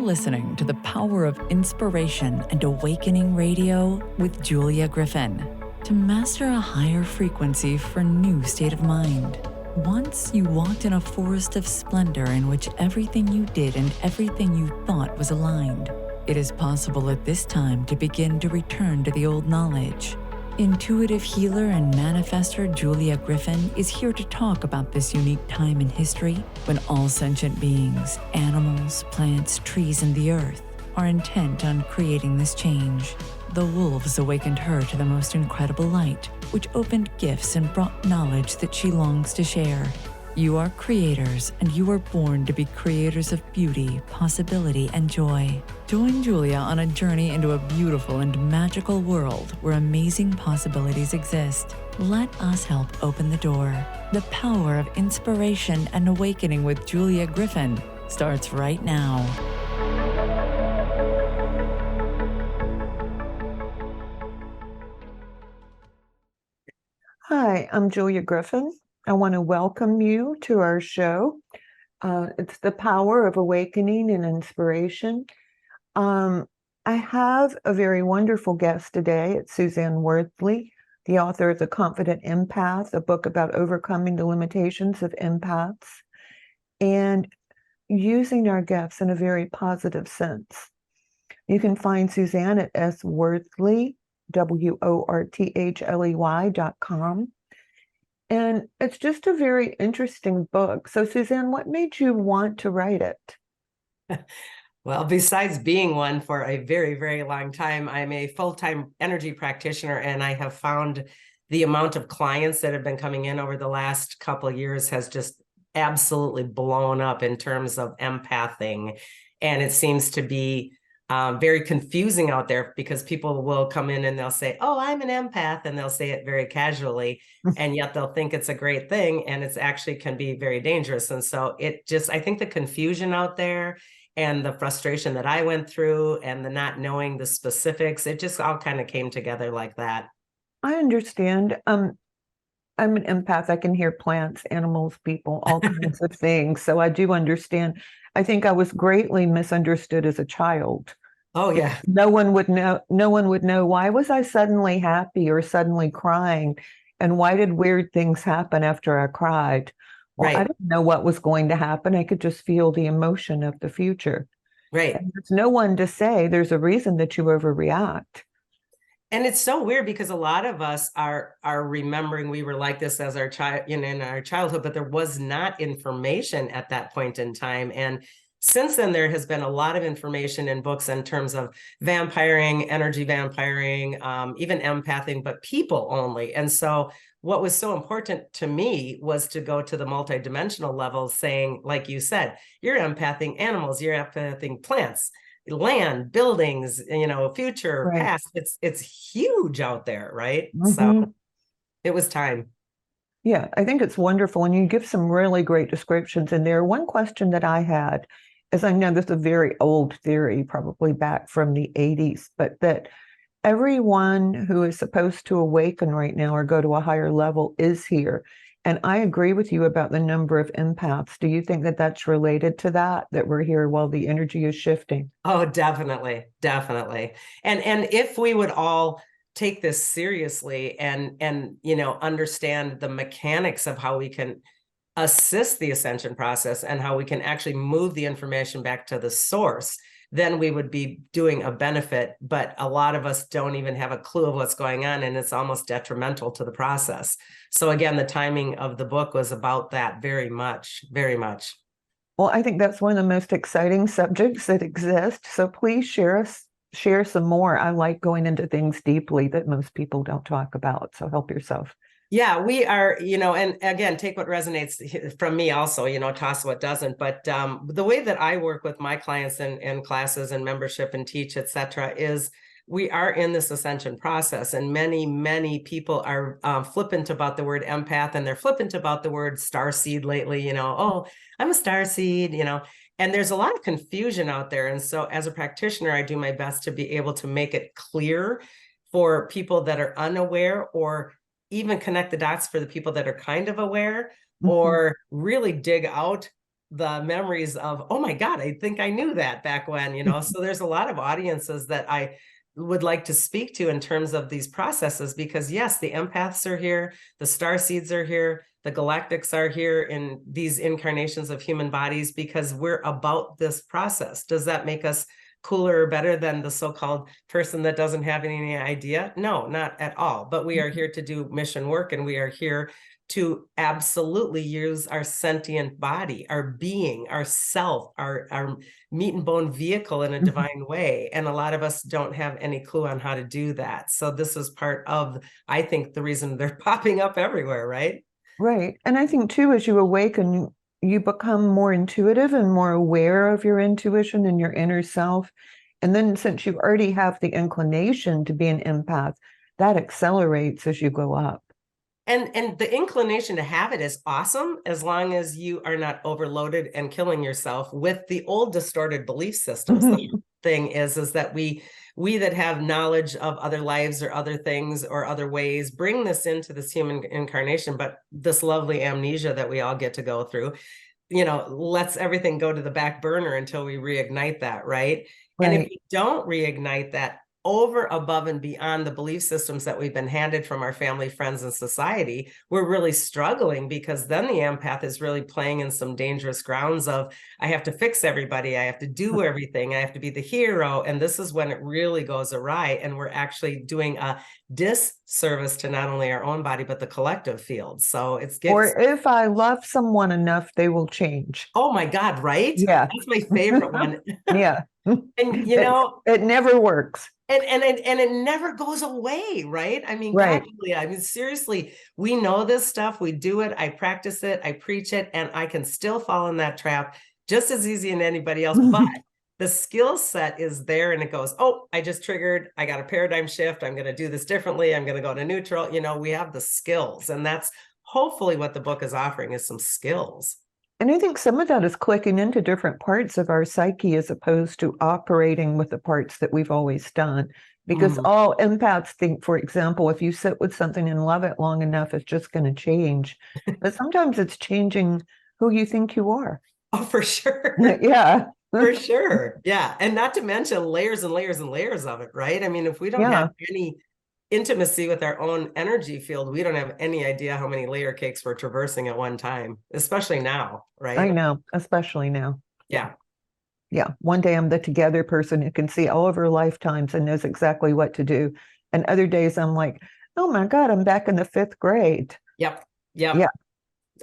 listening to the Power of Inspiration and Awakening Radio with Julia Griffin. To master a higher frequency for a new state of mind. Once you walked in a forest of splendor in which everything you did and everything you thought was aligned. It is possible at this time to begin to return to the old knowledge. Intuitive healer and manifester Julia Griffin is here to talk about this unique time in history when all sentient beings, animals, plants, trees, and the earth are intent on creating this change. The wolves awakened her to the most incredible light, which opened gifts and brought knowledge that she longs to share. You are creators, and you are born to be creators of beauty, possibility, and joy. Join Julia on a journey into a beautiful and magical world where amazing possibilities exist. Let us help open the door. The Power of Inspiration and Awakening with Julia Griffin starts right now. Hi, I'm Julia Griffin. I want to welcome you to our show. It's the Power of Awakening and Inspiration. I have a very wonderful guest today. It's Suzanne Worthley, the author of The Confident Empath, a book about overcoming the limitations of empaths and using our gifts in a very positive sense. You can find Suzanne at sworthley, worthley.com. And it's just a very interesting book. So, Suzanne, what made you want to write it? Well, besides being one for a very, very long time, I'm a full-time energy practitioner, and I have found the amount of clients that have been coming in over the last couple of years has just absolutely blown up in terms of empathing. And it seems to be very confusing out there because people will come in and they'll say, oh, I'm an empath, and they'll say it very casually, and yet they'll think it's a great thing, and it's actually can be very dangerous. And so I think the confusion out there and the frustration that I went through and the not knowing the specifics, it just all kind of came together like that. I understand. I'm an empath. I can hear plants, animals, people, all kinds of things. So I do understand. I think I was greatly misunderstood as a child. Oh, yeah. No one would know why was I suddenly happy or suddenly crying, and why did weird things happen after I cried? Well, Right. I didn't know what was going to happen. I could just feel the emotion of the future. Right. And there's no one to say there's a reason that you overreact. And it's so weird because a lot of us are remembering we were like this as our child, in our childhood, but there was not information at that point in time. And since then, there has been a lot of information in books in terms of vampiring, energy vampiring, even empathing, but people only. And so what was so important to me was to go to the multidimensional level, saying, like you said, you're empathing animals, you're empathing plants, land, buildings, future, Right. past. It's huge out there, right? Mm-hmm. So it was time. Yeah, I think it's wonderful. And you give some really great descriptions in there. One question that I had is, I know this is a very old theory, probably back from the 80s, but that everyone who is supposed to awaken right now or go to a higher level is here. And I agree with you about the number of empaths. Do you think that that's related to that we're here while the energy is shifting? Oh, definitely. Definitely. And if we would all take this seriously and understand the mechanics of how we can assist the ascension process and how we can actually move the information back to the source, then we would be doing a benefit. But a lot of us don't even have a clue of what's going on, and it's almost detrimental to the process. So again, the timing of the book was about that very much, very much. Well, I think that's one of the most exciting subjects that exist. So please share some more. I like going into things deeply that most people don't talk about. So help yourself. Yeah, we are, and again, take what resonates from me also, toss what doesn't. But the way that I work with my clients and classes and membership and teach, et cetera, is we are in this ascension process. And many, many people are flippant about the word empath, and they're flippant about the word starseed lately, oh, I'm a starseed, and there's a lot of confusion out there. And so as a practitioner, I do my best to be able to make it clear for people that are unaware, or even connect the dots for the people that are kind of aware, or really dig out the memories of, oh my God, I think I knew that back when, so there's a lot of audiences that I would like to speak to in terms of these processes, because yes, the empaths are here, the star seeds are here, the galactics are here in these incarnations of human bodies, because we're about this process. Does that make us cooler or better than the so-called person that doesn't have any idea? No, not at all. But we are here to do mission work, and we are here to absolutely use our sentient body, our being, our self, our meat and bone vehicle in a divine way. And a lot of us don't have any clue on how to do that. So this is part of, I think, the reason they're popping up everywhere, right? Right. And I think too, as you awaken, you become more intuitive and more aware of your intuition and your inner self. And then since you already have the inclination to be an empath, that accelerates as you go up. And the inclination to have it is awesome, as long as you are not overloaded and killing yourself with the old distorted belief systems. The thing is that we that have knowledge of other lives or other things or other ways bring this into this human incarnation, but this lovely amnesia that we all get to go through, lets everything go to the back burner until we reignite that, right? And if we don't reignite that over, above, and beyond the belief systems that we've been handed from our family, friends, and society, we're really struggling, because then the empath is really playing in some dangerous grounds of, I have to fix everybody, I have to do everything, I have to be the hero. And this is when it really goes awry, and we're actually doing a disservice to not only our own body, but the collective field. So or if I love someone enough, they will change. Oh my God, right? Yeah. That's my favorite one. Yeah. And it never works. And it never goes away, right? I mean, gradually, I mean, seriously, we know this stuff, we do it, I practice it, I preach it, and I can still fall in that trap just as easy as anybody else. But the skill set is there, and it goes, oh, I just triggered, I got a paradigm shift, I'm going to do this differently, I'm going to go to neutral. We have the skills, and that's hopefully what the book is offering, is some skills. And I think some of that is clicking into different parts of our psyche as opposed to operating with the parts that we've always done. Because all empaths think, for example, if you sit with something and love it long enough, it's just going to change. But sometimes it's changing who you think you are. Oh, for sure. Yeah. For sure. Yeah. And not to mention layers and layers and layers of it, right? I mean, if we don't have any intimacy with our own energy field, we don't have any idea how many layer cakes we're traversing at one time, especially now, right? I know, especially now. Yeah. Yeah. One day I'm the together person who can see all of her lifetimes and knows exactly what to do. And other days I'm like, oh my God, I'm back in the 5th grade. Yep. Yeah.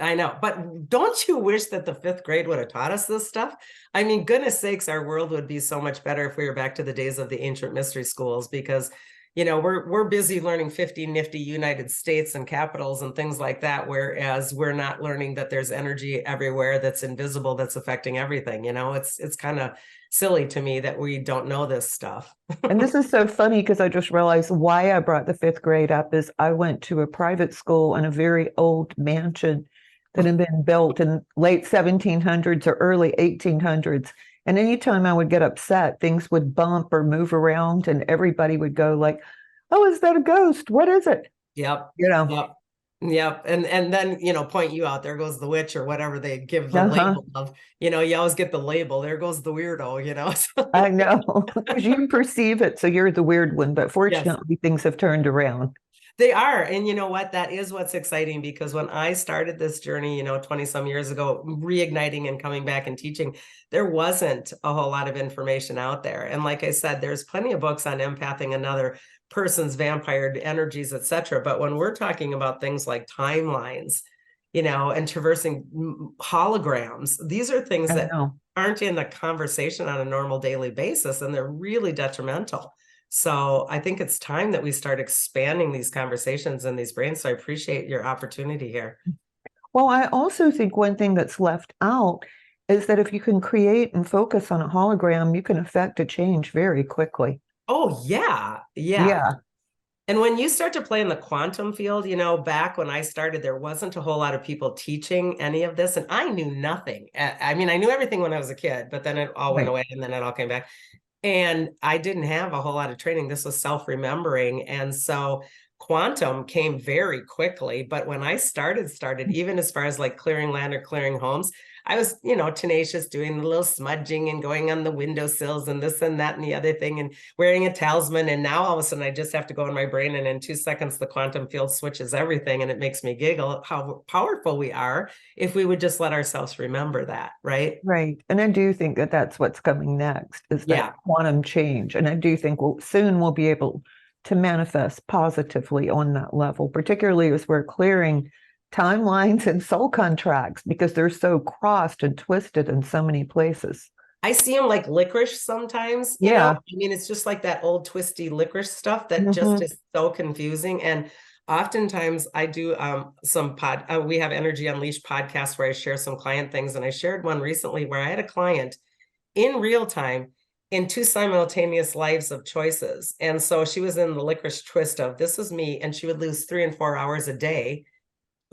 I know. But don't you wish that the 5th grade would have taught us this stuff? I mean, goodness sakes, our world would be so much better if we were back to the days of the ancient mystery schools, because we're busy learning 50 nifty United States and capitals and things like that, whereas we're not learning that there's energy everywhere that's invisible, that's affecting everything. It's kind of silly to me that we don't know this stuff. And this is so funny, because I just realized why I brought the 5th grade up is I went to a private school in a very old mansion that had been built in late 1700s or early 1800s. And anytime I would get upset, things would bump or move around, and everybody would go like, oh, is that a ghost? What is it? Yep. Yep. And then, point you out, there goes the witch, or whatever they give the label of, you always get the label, there goes the weirdo, I know, because you perceive it, so you're the weird one, but fortunately things have turned around. They are. And you know what? That is what's exciting, because when I started this journey, 20 some years ago, reigniting and coming back and teaching, there wasn't a whole lot of information out there. And like I said, there's plenty of books on empathing another person's vampire energies, etc. But when we're talking about things like timelines, and traversing holograms, these are things that aren't in the conversation on a normal daily basis, and they're really detrimental. So I think it's time that we start expanding these conversations in these brains. So I appreciate your opportunity here. Well, I also think one thing that's left out is that if you can create and focus on a hologram, you can affect a change very quickly. Oh, yeah. And when you start to play in the quantum field, back when I started, there wasn't a whole lot of people teaching any of this. And I knew nothing. I mean, I knew everything when I was a kid, but then it all went away, and then it all came back. And I didn't have a whole lot of training. This was self-remembering. And so quantum came very quickly. But when I started, even as far as like clearing land or clearing homes, I was, tenacious, doing a little smudging and going on the windowsills and this and that and the other thing and wearing a talisman. And now all of a sudden I just have to go in my brain and in 2 seconds, the quantum field switches everything. And it makes me giggle how powerful we are if we would just let ourselves remember that, right? Right. And I do think that that's what's coming next is that quantum change. And I do think soon we'll be able to manifest positively on that level, particularly as we're clearing timelines and soul contracts because they're so crossed and twisted in so many places. I see them like licorice sometimes. I mean, it's just like that old twisty licorice stuff that just is so confusing. And oftentimes I do we have Energy Unleashed podcasts where I share some client things. And I shared one recently where I had a client in real time in 2 simultaneous lives of choices. And so she was in the licorice twist of this was me, and she would lose 3 and 4 hours a day.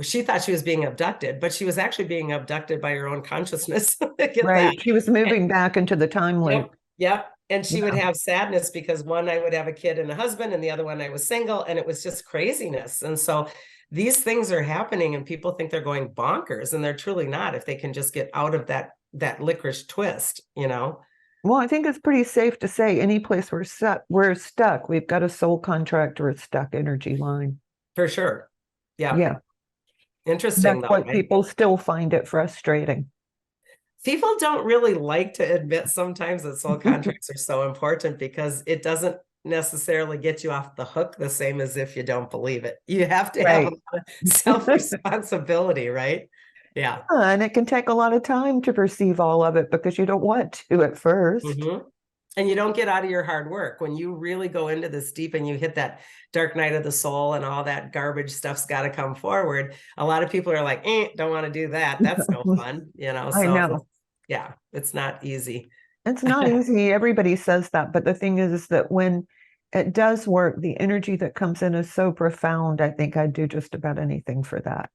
She thought she was being abducted, but she was actually being abducted by her own consciousness. Right. She was moving back into the time loop. Yep. And she would have sadness because one, I would have a kid and a husband, and the other one I was single, and it was just craziness. And so these things are happening and people think they're going bonkers, and they're truly not if they can just get out of that licorice twist, Well, I think it's pretty safe to say any place we're stuck, we've got a soul contract or a stuck energy line. For sure. Yeah. Yeah. Interesting. That's why people still find it frustrating. People don't really like to admit sometimes that soul contracts are so important because it doesn't necessarily get you off the hook the same as if you don't believe it. You have to have a self-responsibility, right? Yeah. And it can take a lot of time to perceive all of it because you don't want to at first. And you don't get out of your hard work. When you really go into this deep and you hit that dark night of the soul and all that garbage stuff's got to come forward, a lot of people are like, don't want to do that. That's no fun, I know. Yeah, it's not easy. It's not easy. Everybody says that. But the thing is that when it does work, the energy that comes in is so profound. I think I'd do just about anything for that.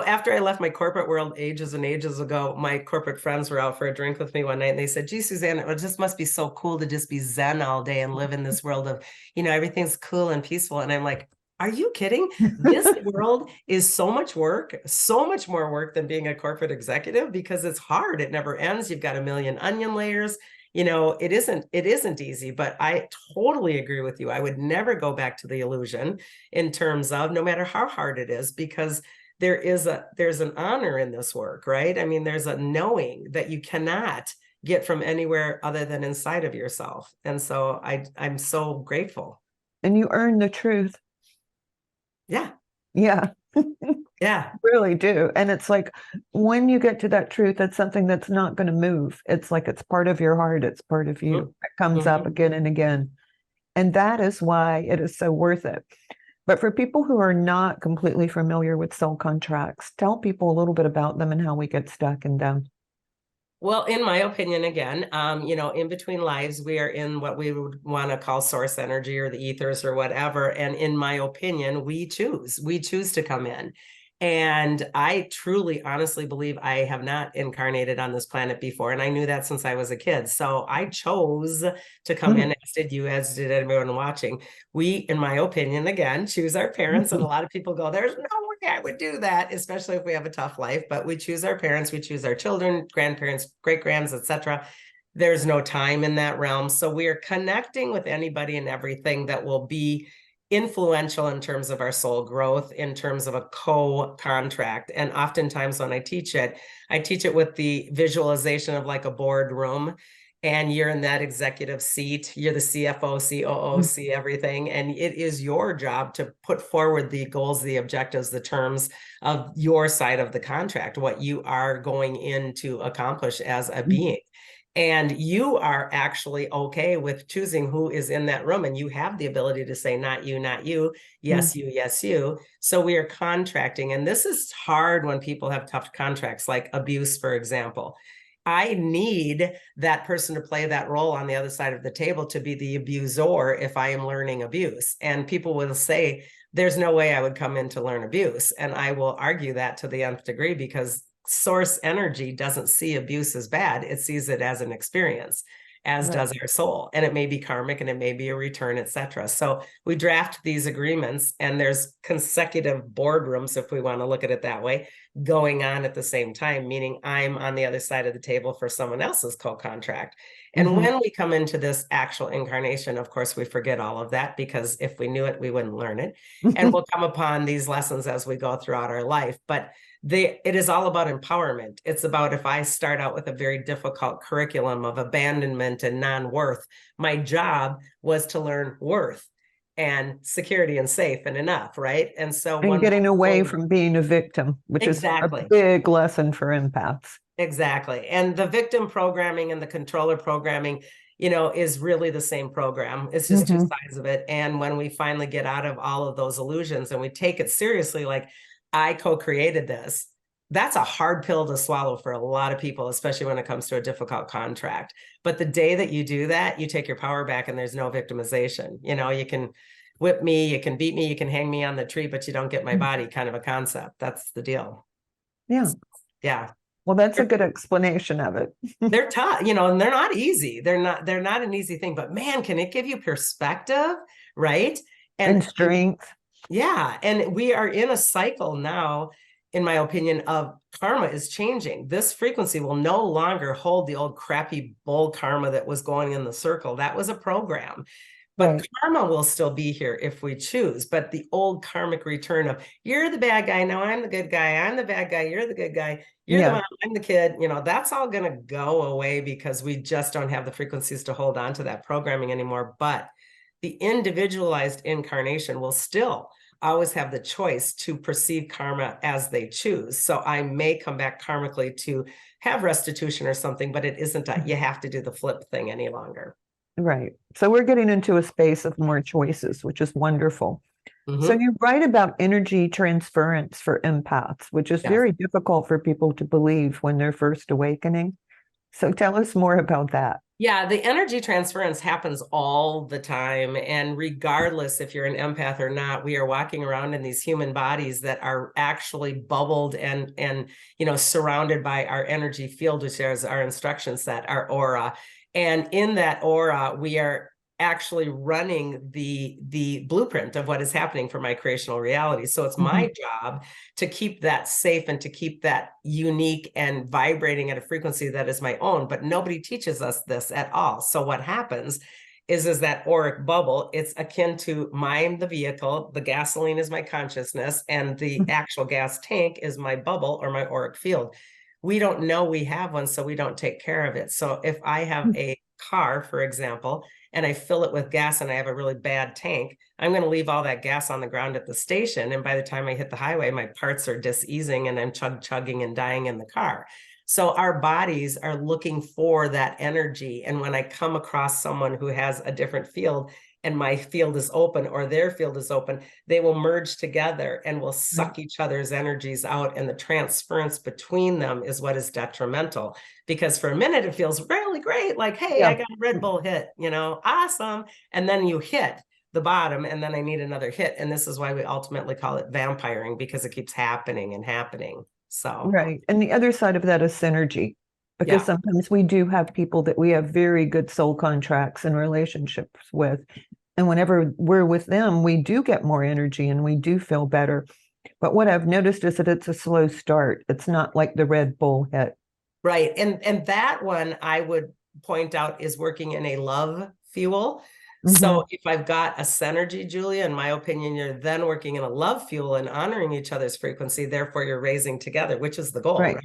After I left my corporate world ages and ages ago, my corporate friends were out for a drink with me one night and they said, gee, Suzanne, it just must be so cool to just be Zen all day and live in this world of, everything's cool and peaceful. And I'm like, are you kidding? This world is so much work, so much more work than being a corporate executive because it's hard. It never ends. You've got a million onion layers. It isn't easy, but I totally agree with you. I would never go back to the illusion in terms of no matter how hard it is, because there's an honor in this work, right? I mean, there's a knowing that you cannot get from anywhere other than inside of yourself. And so I'm so grateful. And you earn the truth. Yeah. Yeah. Yeah. Really do. And it's like when you get to that truth, it's something that's not going to move. It's like it's part of your heart. It's part of you. It comes up again and again. And that is why it is so worth it. But for people who are not completely familiar with soul contracts, tell people a little bit about them and how we get stuck in them. Well, in my opinion, again, in between lives, we are in what we would want to call source energy or the ethers or whatever. And in my opinion, we choose to come in. And I truly, honestly believe I have not incarnated on this planet before. And I knew that since I was a kid. So I chose to come in, as did you, as did everyone watching. We, in my opinion, again, choose our parents. And a lot of people go, there's no way I would do that, especially if we have a tough life. But we choose our parents, we choose our children, grandparents, great-grands, etc. There's no time in that realm. So we are connecting with anybody and everything that will be influential in terms of our soul growth, in terms of a co-contract. And oftentimes when I teach it with the visualization of like a boardroom, and you're in that executive seat, you're the CFO, COO, see everything. And it is your job to put forward the goals, the objectives, the terms of your side of the contract, what you are going in to accomplish as a being. And you are actually okay with choosing who is in that room. And you have the ability to say, not you, not you. Yes, you, yes, you. So we are contracting. And this is hard when people have tough contracts, like abuse, for example. I need that person to play that role on the other side of the table to be the abuser if I am learning abuse. And people will say, there's no way I would come in to learn abuse. And I will argue that to the nth degree, because source energy doesn't see abuse as bad. It sees it as an experience, as does our soul. And it may be karmic and it may be a return, etc. So we draft these agreements, and there's consecutive boardrooms, if we want to look at it that way, going on at the same time, meaning I'm on the other side of the table for someone else's co-contract. And when we come into this actual incarnation, of course, we forget all of that, because if we knew it, we wouldn't learn it. And we'll come upon these lessons as we go throughout our life. But it is all about empowerment. It's about, if I start out with a very difficult curriculum of abandonment and non-worth, my job was to learn worth and security and safe and enough, right? And so and getting away from being a victim, which is a big lesson for empaths. Exactly. And the victim programming and the controller programming, is really the same program. It's just two sides of it. And when we finally get out of all of those illusions and we take it seriously, like, I co-created this, that's a hard pill to swallow for a lot of people, especially when it comes to a difficult contract. But the day that you do that, you take your power back and there's no victimization. You can whip me, you can beat me, you can hang me on the tree, but you don't get my body, kind of a concept. That's the deal. Yeah. Yeah. Well, that's a good explanation of it. They're tough, and they're not easy. They're not an easy thing, but man, can it give you perspective, right? And strength. Yeah. And we are in a cycle now, in my opinion, of karma is changing. This frequency will no longer hold the old crappy bull karma that was going in the circle. That was a program. But karma will still be here if we choose. But the old karmic return of, you're the bad guy, now I'm the good guy, I'm the bad guy, you're the good guy, you're the mom, I'm the kid, that's all going to go away, because we just don't have the frequencies to hold on to that programming anymore. But the individualized incarnation will still always have the choice to perceive karma as they choose. So I may come back karmically to have restitution or something, but it isn't you have to do the flip thing any longer. Right. So we're getting into a space of more choices, which is wonderful. So you write about energy transference for empaths, which is very difficult for people to believe when they're first awakening. So tell us more about that. Yeah, the energy transference happens all the time. And regardless if you're an empath or not, we are walking around in these human bodies that are actually bubbled and surrounded by our energy field, which is our instruction set, our aura. And in that aura, we are actually running the blueprint of what is happening for my creational reality. So it's my job to keep that safe and to keep that unique and vibrating at a frequency that is my own, but nobody teaches us this at all. So what happens is that auric bubble, it's akin to the vehicle, the gasoline is my consciousness, and the actual gas tank is my bubble or my auric field. We don't know we have one, so we don't take care of it. So if I have a car, for example, and I fill it with gas and I have a really bad tank, I'm going to leave all that gas on the ground at the station. And by the time I hit the highway, my parts are diseasing and I'm chugging and dying in the car. So our bodies are looking for that energy. And when I come across someone who has a different field and my field is open or their field is open, they will merge together and will suck each other's energies out. And the transference between them is what is detrimental, because for a minute it feels really great. Like, hey, I got a Red Bull hit, awesome. And then you hit the bottom and then I need another hit. And this is why we ultimately call it vampiring, because it keeps happening and happening. So, right. And the other side of that is synergy. Because sometimes we do have people that we have very good soul contracts and relationships with. And whenever we're with them, we do get more energy and we do feel better. But what I've noticed is that it's a slow start. It's not like the Red Bull hit. Right. And that one I would point out is working in a love fuel. So if I've got a synergy, Julia, in my opinion, you're then working in a love fuel and honoring each other's frequency. Therefore, you're raising together, which is the goal, right?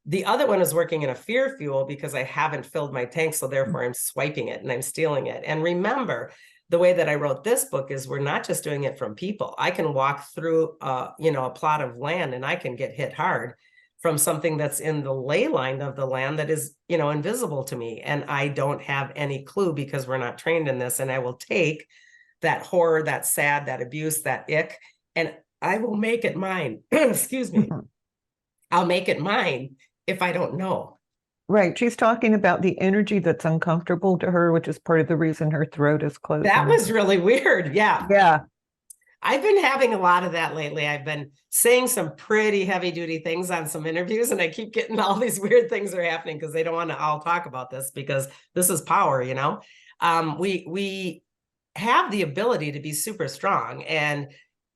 The other one is working in a fear fuel because I haven't filled my tank. So therefore I'm swiping it and I'm stealing it. And remember, the way that I wrote this book is we're not just doing it from people. I can walk through, a plot of land and I can get hit hard from something that's in the ley line of the land that is, invisible to me. And I don't have any clue because we're not trained in this. And I will take that horror, that sad, that abuse, that ick, and I will make it mine. Excuse me. I'll make it mine if I don't know. Right. She's talking about the energy that's uncomfortable to her, which is part of the reason her throat is closed. That was really weird. Yeah. Yeah. I've been having a lot of that lately. I've been saying some pretty heavy duty things on some interviews, and I keep getting all these weird things are happening because they don't want to all talk about this because this is power, We have the ability to be super strong, and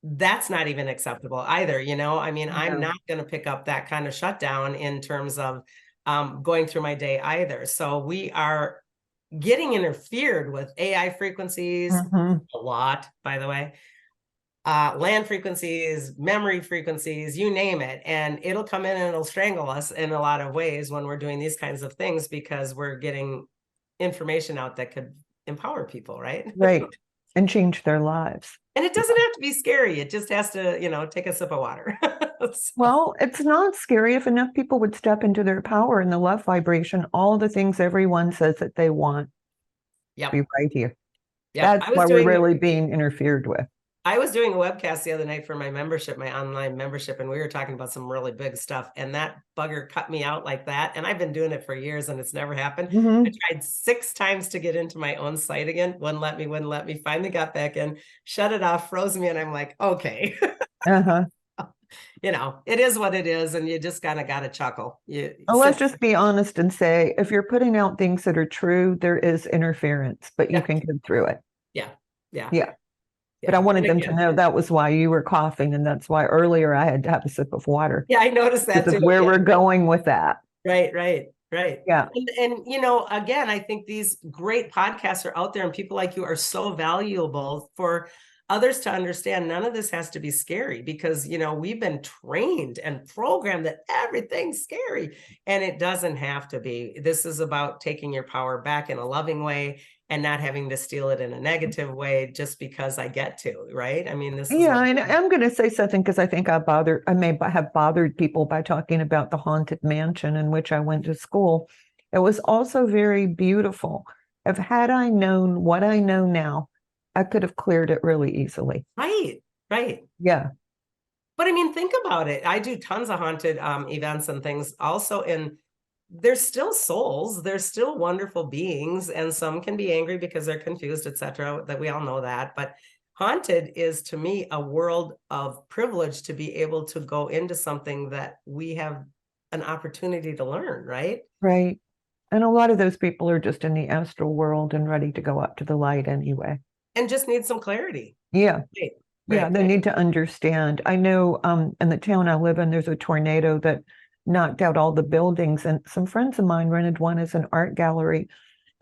that's not even acceptable either. I mean, I'm No. not going to pick up that kind of shutdown in terms of going through my day either. So we are getting interfered with AI frequencies Mhm. a lot, by the way, land frequencies, memory frequencies, you name it. And it'll come in and it'll strangle us in a lot of ways when we're doing these kinds of things, because we're getting information out that could empower people, right? Right. And change their lives. And it doesn't have to be scary. It just has to, take a sip of water. So, Well, it's not scary if enough people would step into their power and the love vibration, all the things everyone says that they want yep. be right here. Yep. That's why we're really being interfered with. I was doing a webcast the other night for my membership, my online membership, and we were talking about some really big stuff. And that bugger cut me out like that. And I've been doing it for years and it's never happened. Mhm. I tried 6 times to get into my own site again. Wouldn't let me, finally got back in, shut it off, froze me. And I'm like, okay. Uh-huh. It is what it is. And you just kind of got to chuckle. Let's just be honest and say, if you're putting out things that are true, there is interference, but you Yeah. can get through it. Yeah. Yeah. Yeah. But I wanted And them to again, know that was why you were coughing, and that's why earlier I had to have a sip of water. yeah, I noticed that This too. is where Yeah. we're going with that. Right. Yeah. And again, I think these great podcasts are out there and people like you are so valuable for others to understand. None of this has to be scary because, we've been trained and programmed that everything's scary, and it doesn't have to be. This is about taking your power back in a loving way and not having to steal it in a negative way just because I get to, right? I mean, this is Yeah, and I'm going to say something because I think I may have bothered people by talking about the haunted mansion in which I went to school. It was also very beautiful. If had I known what I know now, I could have cleared it really easily. Right. Yeah. But I mean, think about it. I do tons of haunted events and things also, and there's still souls, there's still wonderful beings, and some can be angry because they're confused, etc. That we all know that. But haunted is, to me, a world of privilege to be able to go into something that we have an opportunity to learn, right? Right. And a lot of those people are just in the astral world and ready to go up to the light anyway. And just need some clarity. Yeah. Right. Yeah, they need to understand. I know in the town I live in, there's a tornado that knocked out all the buildings, and some friends of mine rented one as an art gallery.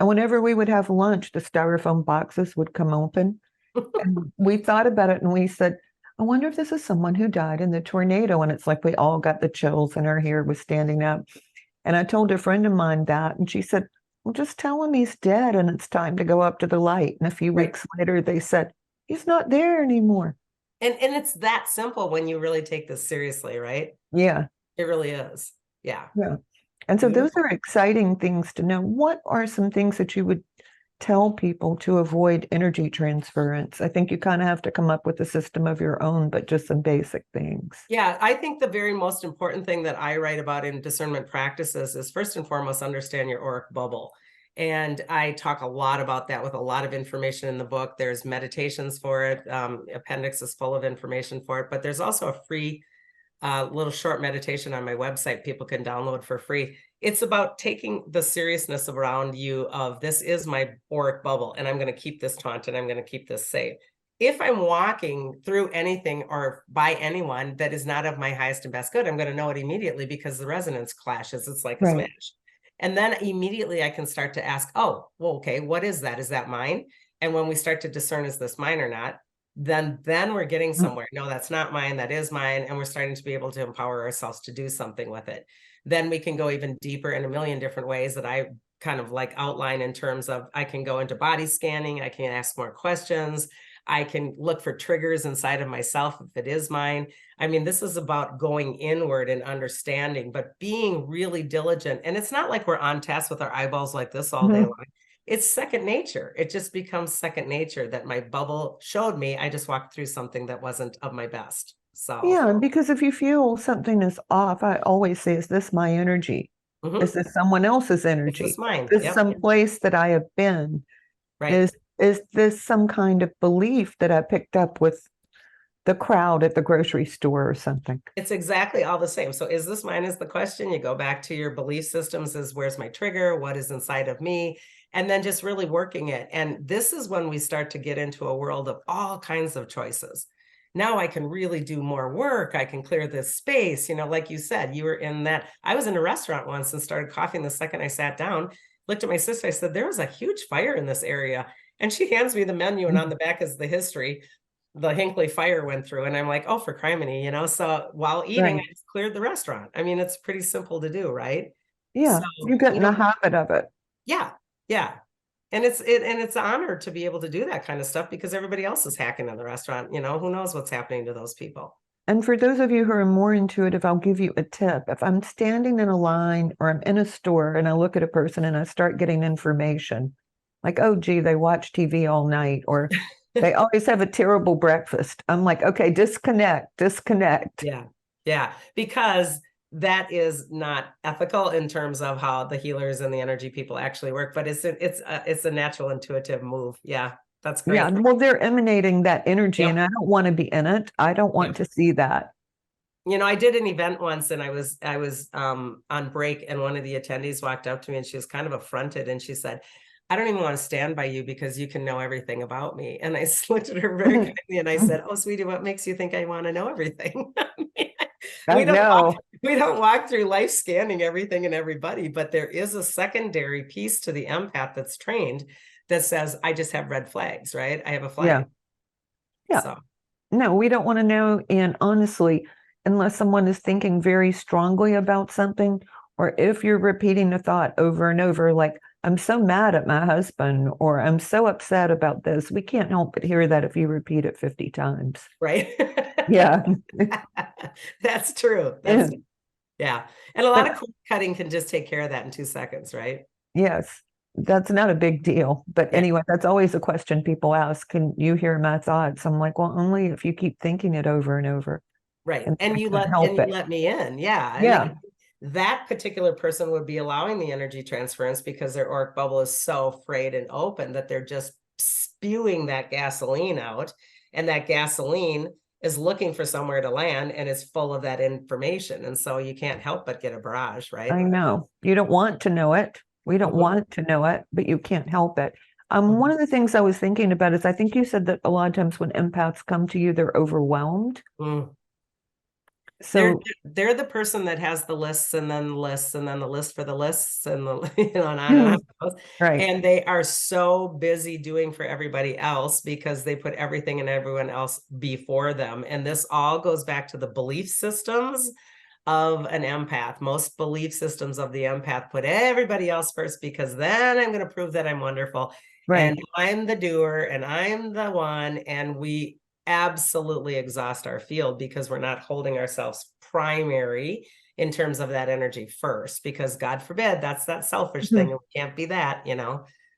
And whenever we would have lunch, the styrofoam boxes would come open. And we thought about it and we said, I wonder if this is someone who died in the tornado. And it's like we all got the chills and our hair was standing up. And I told a friend of mine that, and she said, well, just tell him he's dead and it's time to go up to the light. And a few weeks later, they said, he's not there anymore. And it's that simple when you really take this seriously, right? Yeah. It really is. Yeah. And so those are exciting things to know. What are some things that you would tell people to avoid energy transference? I think you kind of have to come up with a system of your own, but just some basic things. Yeah, I think the very most important thing that I write about in discernment practices is, first and foremost, understand your auric bubble. And I talk a lot about that with a lot of information in the book. There's meditations for it. Appendix is full of information for it, but there's also a free little short meditation on my website people can download for free. It's about taking the seriousness around you of, this is my auric bubble, and I'm going to keep this taut, and I'm going to keep this safe. If I'm walking through anything or by anyone that is not of my highest and best good, I'm going to know it immediately because the resonance clashes. It's like a smash. And then immediately I can start to ask, oh, well, okay, what is that? Is that mine? And when we start to discern, is this mine or not? Then we're getting somewhere. No, that's not mine. That is mine. And we're starting to be able to empower ourselves to do something with it. Then we can go even deeper in a million different ways that I kind of like outline in terms of, I can go into body scanning. I can ask more questions. I can look for triggers inside of myself if it is mine. I mean, this is about going inward and understanding, but being really diligent. And it's not like we're on task with our eyeballs like this all day long. It's second nature. It just becomes second nature that my bubble showed me. I just walked through something that wasn't of my best. So yeah, because if you feel something is off, I always say, is this my energy? Is this someone else's energy? Is this mine? Is this some place that I have been? Right. Is this some kind of belief that I picked up with the crowd at the grocery store or something? It's exactly all the same. So is this mine is the question. You go back to your belief systems, is where's my trigger? What is inside of me? And then just really working it. And this is when we start to get into a world of all kinds of choices. now I can really do more work. I can clear this space. Like you said, you were in that. I was in a restaurant once and started coughing the second I sat down, looked at my sister. I said, there was a huge fire in this area. And she hands me the menu, and on the back is the history. The Hinckley fire went through, and I'm like, oh, for criminy, so while eating, Right. I just cleared the restaurant. I mean, it's pretty simple to do, right? Yeah. So, You get in the habit of it. yeah, yeah. And it's an honor to be able to do that kind of stuff because everybody else is hacking in the restaurant. Who knows what's happening to those people. And for those of you who are more intuitive, I'll give you a tip. If I'm standing in a line or I'm in a store and I look at a person and I start getting information, like, oh, gee, they watch TV all night, or they always have a terrible breakfast. I'm like, okay, disconnect. Yeah. Because that is not ethical in terms of how the healers and the energy people actually work, but it's a natural intuitive move. Yeah. That's great. Yeah, well, they're emanating that energy, Yep. and I don't want to be in it. I don't want to see that. I did an event once, and I was on break, and one of the attendees walked up to me, and she was kind of affronted, and she said, I don't even want to stand by you because you can know everything about me. And I looked at her very kindly and I said, oh, sweetie, what makes you think I want to know everything? I know. We don't walk through life scanning everything and everybody, but there is a secondary piece to the empath that's trained that says, I just have red flags, right? I have a flag. Yeah. So. No, we don't want to know. And honestly, unless someone is thinking very strongly about something, or if you're repeating the thought over and over, like, I'm so mad at my husband, or I'm so upset about this, we can't help but hear that if you repeat it 50 times. Right. Yeah. That's true. Yeah. And a lot of cord cutting can just take care of that in 2 seconds, right? Yes. That's not a big deal. But anyway, that's always a question people ask. Can you hear my thoughts? I'm like, well, only if you keep thinking it over and over. Right. And And you let me in. Yeah. Yeah. I mean, that particular person would be allowing the energy transference because their auric bubble is so frayed and open that they're just spewing that gasoline out. And that gasoline is looking for somewhere to land, and it's full of that information. And so you can't help but get a barrage, right? I know. You don't want to know it. We don't want to know it, but you can't help it. One of the things I was thinking about is I think you said that a lot of times when empaths come to you, they're overwhelmed. So they're the person that has the lists and then the lists and then the list for the lists and the and on and on. Right. And they are so busy doing for everybody else because they put everything and everyone else before them. And this all goes back to the belief systems of an empath. Most belief systems of the empath put everybody else first because then I'm going to prove that I'm wonderful. Right. And I'm the doer and I'm the one. And we absolutely exhaust our field because we're not holding ourselves primary in terms of that energy first, because God forbid, that's that selfish thing. And we can't be that,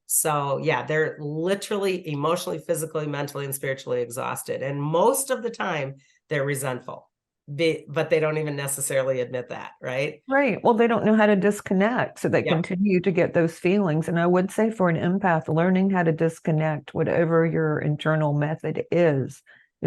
So yeah, they're literally emotionally, physically, mentally, and spiritually exhausted. And most of the time they're resentful, but they don't even necessarily admit that, right? Right. Well, they don't know how to disconnect. So they continue to get those feelings. And I would say for an empath, learning how to disconnect, whatever your internal method is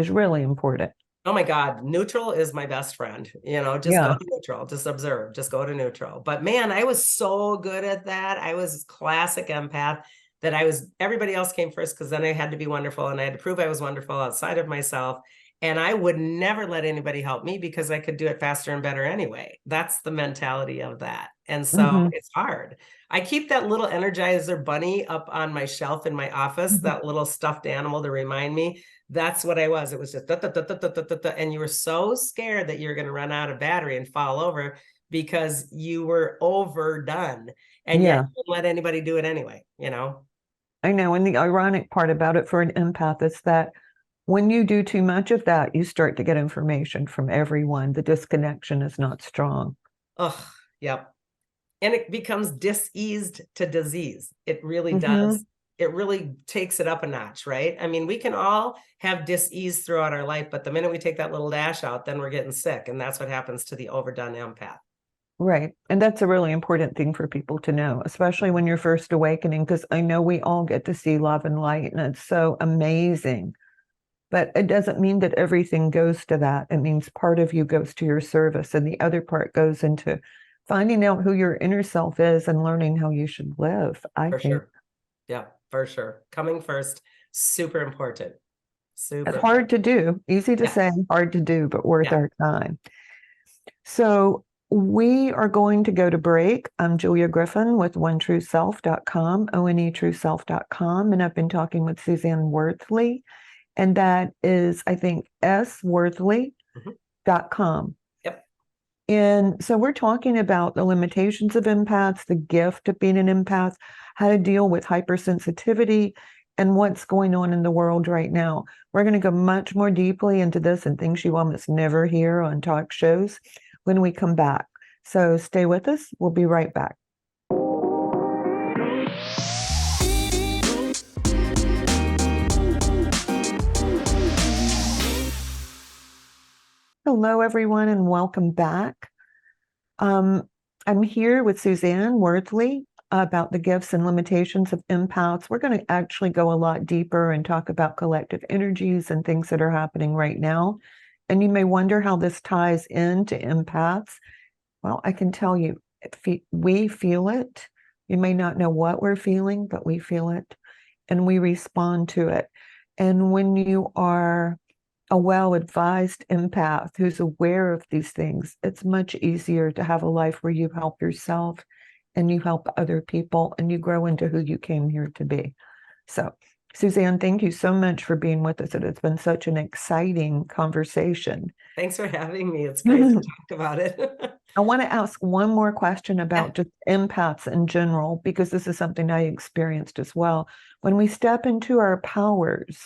really important. Oh my God, neutral is my best friend. Just go to neutral, just observe, just go to neutral. But man, I was so good at that. I was classic empath that everybody else came first because then I had to be wonderful and I had to prove I was wonderful outside of myself. And I would never let anybody help me because I could do it faster and better anyway. That's the mentality of that. And so it's hard. I keep that little Energizer bunny up on my shelf in my office, that little stuffed animal to remind me. That's what I was. It was just, and you were so scared that you're going to run out of battery and fall over because you were overdone. And yet you don't let anybody do it anyway, I know. And the ironic part about it for an empath is that when you do too much of that, you start to get information from everyone. The disconnection is not strong. Oh, yep. And it becomes diseased to disease. It really does. It really takes it up a notch, right? I mean, we can all have dis-ease throughout our life, but the minute we take that little dash out, then we're getting sick. And that's what happens to the overdone empath. Right. And that's a really important thing for people to know, especially when you're first awakening, because I know we all get to see love and light, and it's so amazing. But it doesn't mean that everything goes to that. It means part of you goes to your service and the other part goes into finding out who your inner self is and learning how you should live, I think. Sure. Yeah, for sure. Coming first, super important. Super. hard to do, easy to say, hard to do, but worth our time. So we are going to go to break. I'm Julia Griffin with onetrueself.com, onetrueself.com, and I've been talking with Suzanne Worthley, and that is, I think, sworthley.com. Yep. And so we're talking about the limitations of empaths, the gift of being an empath, how to deal with hypersensitivity, and what's going on in the world right now. We're going to go much more deeply into this and things you almost never hear on talk shows when we come back. So stay with us. We'll be right back. Hello, everyone, and welcome back. I'm here with Suzanne Worthley about the gifts and limitations of empaths. We're going to actually go a lot deeper and talk about collective energies and things that are happening right now. And you may wonder how this ties into empaths. Well, I can tell you, we feel it. You may not know what we're feeling, but we feel it and we respond to it. And when you are a well-advised empath who's aware of these things, it's much easier to have a life where you help yourself and you help other people and you grow into who you came here to be. So, Suzanne, thank you so much for being with us. It's been such an exciting conversation. Thanks for having me. It's great to talk about it. I want to ask one more question about just empaths in general, because this is something I experienced as well. When we step into our powers,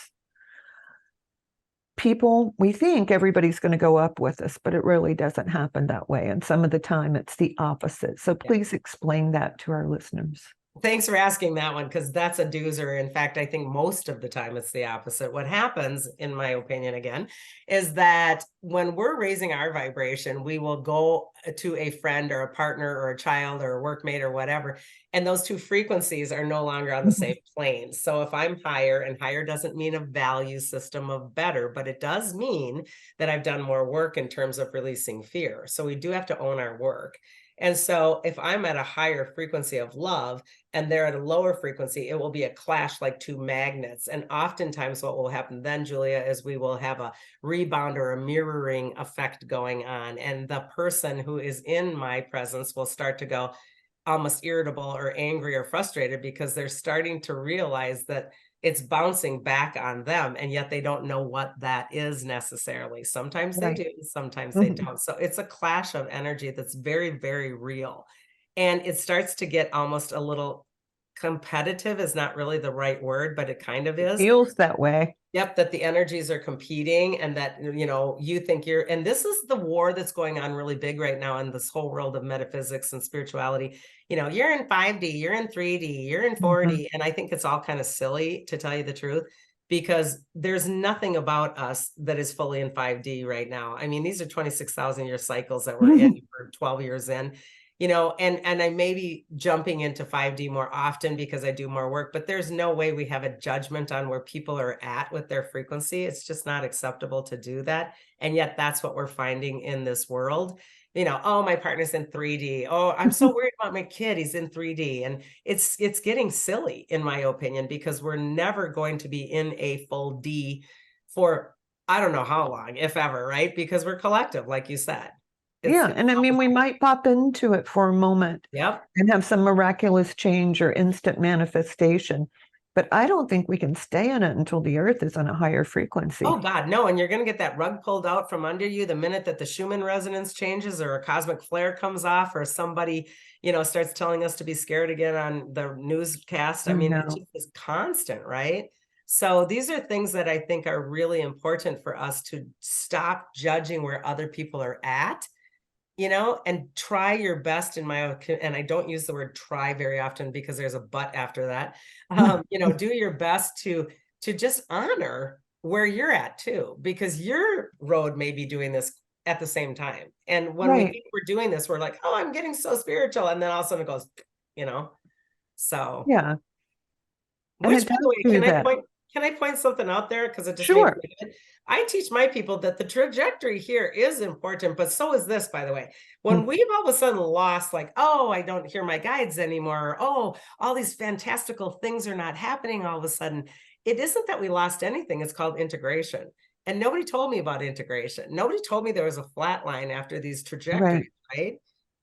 we think everybody's going to go up with us, but it really doesn't happen that way. And some of the time it's the opposite. So please explain that to our listeners. Thanks for asking that one, because that's a doozer. In fact, I think most of the time it's the opposite. What happens, in my opinion, again, is that when we're raising our vibration, we will go to a friend or a partner or a child or a workmate or whatever, and those two frequencies are no longer on the same plane. So if I'm higher, and higher doesn't mean a value system of better, but it does mean that I've done more work in terms of releasing fear. So we do have to own our work. And so if I'm at a higher frequency of love and they're at a lower frequency, it will be a clash like two magnets. And oftentimes what will happen then, Julia, is we will have a rebound or a mirroring effect going on. And the person who is in my presence will start to go almost irritable or angry or frustrated because they're starting to realize that it's bouncing back on them, and yet they don't know what that is necessarily. Sometimes they do, sometimes they don't. So it's a clash of energy that's very, very real. And it starts to get almost a little competitive, is not really the right word, but it kind of is. It feels that way. Yep, that the energies are competing, and that, you think and this is the war that's going on really big right now in this whole world of metaphysics and spirituality. You're in 5D, you're in 3D, you're in 4D. And I think it's all kind of silly, to tell you the truth, because there's nothing about us that is fully in 5D right now. I mean, these are 26,000 year cycles that we're in for 12 years in. And I may be jumping into 5D more often because I do more work, but there's no way we have a judgment on where people are at with their frequency. It's just not acceptable to do that. And yet that's what we're finding in this world. Oh, my partner's in 3D. Oh, I'm so worried about my kid. He's in 3D. And it's getting silly, in my opinion, because we're never going to be in a full D for, I don't know how long, if ever, right? Because we're collective, like you said. And I mean, we might pop into it for a moment and have some miraculous change or instant manifestation, but I don't think we can stay in it until the earth is on a higher frequency. Oh God, no. And you're going to get that rug pulled out from under you the minute that the Schumann resonance changes, or a cosmic flare comes off, or somebody, starts telling us to be scared again on the newscast. I mean, it's just constant, right? So these are things that I think are really important for us to stop judging where other people are at, and try your best, and I don't use the word try very often because there's a but after that. Do your best to just honor where you're at too, because your road may be doing this at the same time. And when we think we're doing this, we're like, oh, I'm getting so spiritual. And then all of a sudden it goes, so. Yeah. Which, by the way, can I point something out there? Because it just makes me good. I teach my people that the trajectory here is important, but so is this, by the way. When we've all of a sudden lost, like, oh, I don't hear my guides anymore. Or, oh, all these fantastical things are not happening all of a sudden. it isn't that we lost anything. It's called integration. And nobody told me about integration. Nobody told me there was a flat line after these trajectories, right?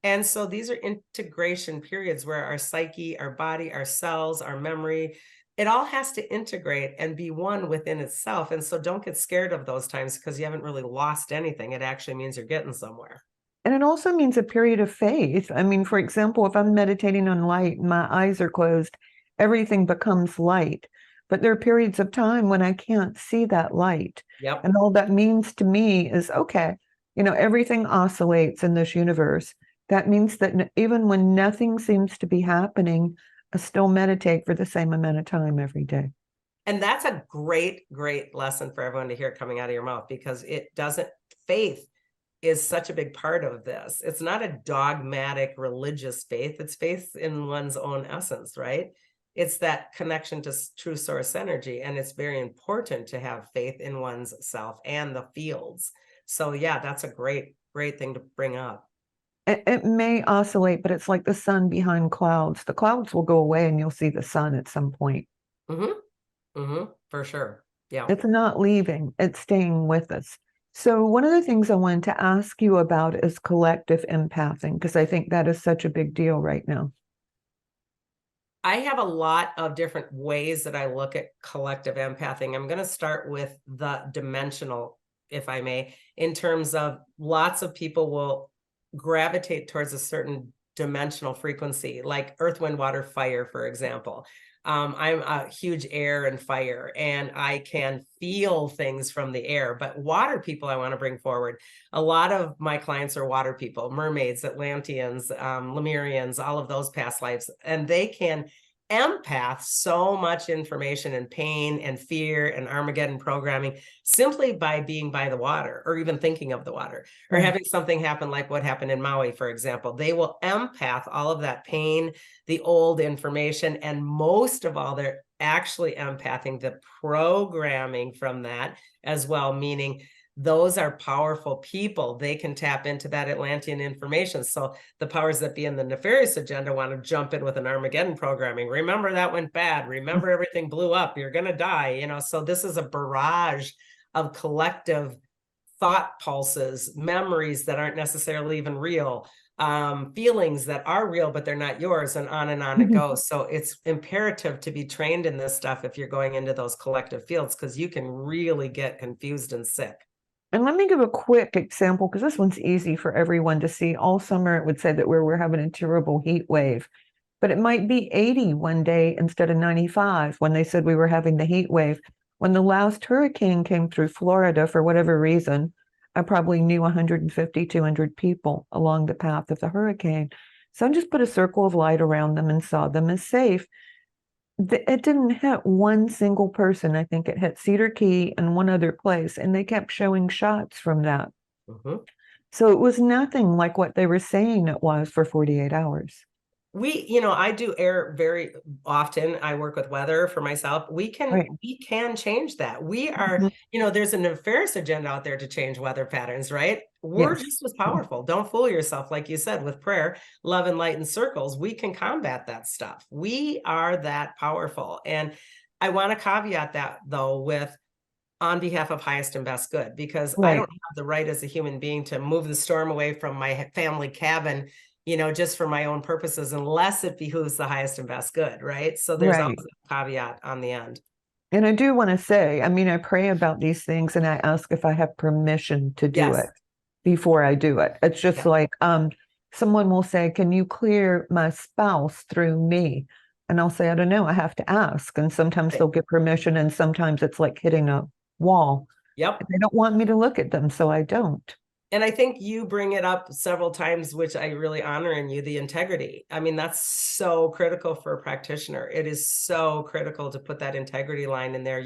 And so these are integration periods where our psyche, our body, our cells, our memory, it all has to integrate and be one within itself. And so don't get scared of those times because you haven't really lost anything. It actually means you're getting somewhere. And it also means a period of faith. I mean, for example, if I'm meditating on light and my eyes are closed, everything becomes light. But there are periods of time when I can't see that light. Yep. And all that means to me is, okay, everything oscillates in this universe. That means that even when nothing seems to be happening, I still meditate for the same amount of time every day. And that's a great, great lesson for everyone to hear coming out of your mouth, because faith is such a big part of this. It's not a dogmatic religious faith. It's faith in one's own essence, right? It's that connection to true source energy. And it's very important to have faith in one's self and the fields. So yeah, that's a great, great thing to bring up. It may oscillate, but it's like the sun behind clouds. The clouds will go away and you'll see the sun at some point. For sure. Yeah. It's not leaving, it's staying with us. So one of the things I wanted to ask you about is collective empathing, because I think that is such a big deal right now. I have a lot of different ways that I look at collective empathing. I'm going to start with the dimensional, if I may, in terms of lots of people will gravitate towards a certain dimensional frequency, like earth, wind, water, fire, for example. I'm a huge air and fire, and I can feel things from the air. But water people, I want to bring forward. A lot of my clients are water people, mermaids, Atlanteans, Lemurians, all of those past lives, and they can empath so much information and pain and fear and Armageddon programming simply by being by the water, or even thinking of the water, or having something happen like what happened in Maui, for example. They will empath all of that pain, the old information, and most of all, they're actually empathing the programming from that as well, meaning those are powerful people. They can tap into that Atlantean information. So the powers that be in the nefarious agenda want to jump in with an Armageddon programming. Remember that went bad. Remember everything blew up. You're going to die. So this is a barrage of collective thought pulses, memories that aren't necessarily even real, feelings that are real, but they're not yours, and on it goes. So it's imperative to be trained in this stuff if you're going into those collective fields, because you can really get confused and sick. And let me give a quick example, because this one's easy for everyone to see. All summer, it would say that we're having a terrible heat wave, but it might be 80 one day instead of 95 when they said we were having the heat wave. When the last hurricane came through Florida, for whatever reason, I probably knew 150, 200 people along the path of the hurricane. So I just put a circle of light around them and saw them as safe. It didn't hit one single person. I think it hit Cedar Key and one other place, and they kept showing shots from that. So it was nothing like what they were saying it was for 48 hours. I do air very often. I work with weather for myself. We can change that. We are, there's a nefarious agenda out there to change weather patterns, right? We're just as powerful. Don't fool yourself. Like you said, with prayer, love, and light and circles, we can combat that stuff. We are that powerful. And I want to caveat that, though, with on behalf of highest and best good, because I don't have the right as a human being to move the storm away from my family cabin, just for my own purposes, unless it behooves the highest and best good, right? So there's always a caveat on the end. And I do want to say, I pray about these things and I ask if I have permission to do it before I do it. It's just like, someone will say, can you clear my spouse through me? And I'll say, I don't know, I have to ask. And sometimes they'll get permission, and sometimes it's like hitting a wall. They don't want me to look at them, so I don't. And I think you bring it up several times, which I really honor in you, the integrity. That's so critical for a practitioner. It is so critical to put that integrity line in there.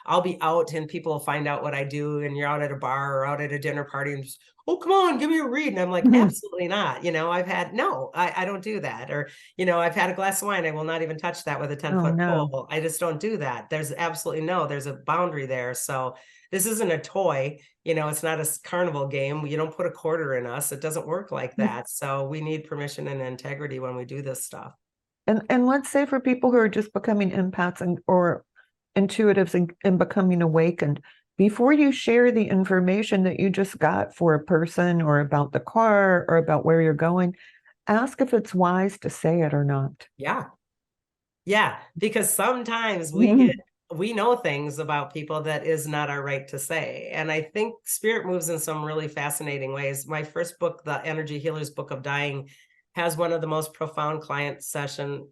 I'll be out and people will find out what I do, and you're out at a bar or out at a dinner party and just, oh, come on, give me a read. And I'm like, absolutely not. I don't do that. Or, I've had a glass of wine. I will not even touch that with a 10-foot pole. I just don't do that. There's absolutely there's a boundary there. So this isn't a toy. It's not a carnival game. You don't put a quarter in us. It doesn't work like that. So we need permission and integrity when we do this stuff. And let's say for people who are just becoming empaths or intuitives and becoming awakened, before you share the information that you just got for a person or about the car or about where you're going, ask if it's wise to say it or not. Yeah. Yeah. Because sometimes we know things about people that is not our right to say. And I think spirit moves in some really fascinating ways. My first book, The Energy Healer's Book of Dying, has one of the most profound client session